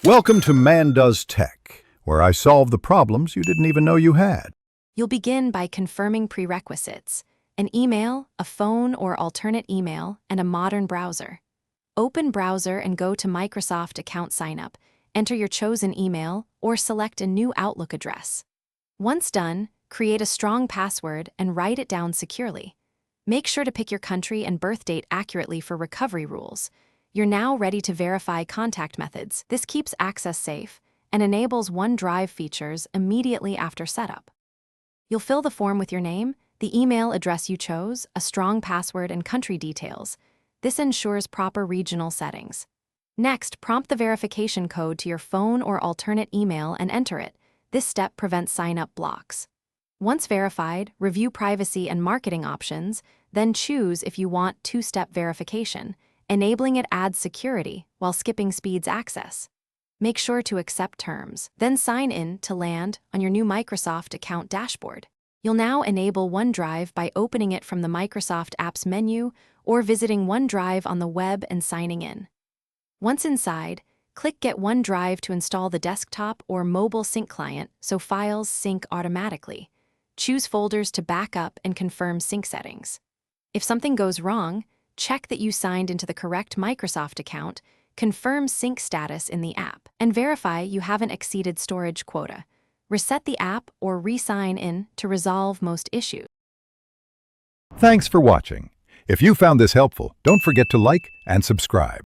Welcome to Man Does Tech, where I solve the problems you didn't even know you had. You'll begin by confirming prerequisites: an email, a phone or alternate email, and a modern browser. Open browser and go to Microsoft Account Signup, enter your chosen email, or select a new Outlook address. Once done, create a strong password and write it down securely. Make sure to pick your country and birth date accurately for recovery rules. You're now ready to verify contact methods. This keeps access safe and enables OneDrive features immediately after setup. You'll fill the form with your name, the email address you chose, a strong password, and country details. This ensures proper regional settings. Next, prompt the verification code to your phone or alternate email and enter it. This step prevents sign-up blocks. Once verified, review privacy and marketing options, then choose if you want two-step verification. Enabling it adds security while skipping speeds access. Make sure to accept terms, then sign in to land on your new Microsoft account dashboard. You'll now enable OneDrive by opening it from the Microsoft Apps menu or visiting OneDrive on the web and signing in. Once inside, click Get OneDrive to install the desktop or mobile sync client so files sync automatically. Choose folders to back up and confirm sync settings. If something goes wrong, check that you signed into the correct Microsoft account, confirm sync status in the app, and verify you haven't exceeded storage quota. Reset the app or re-sign in to resolve most issues. Thanks for watching. If you found this helpful, don't forget to like and subscribe.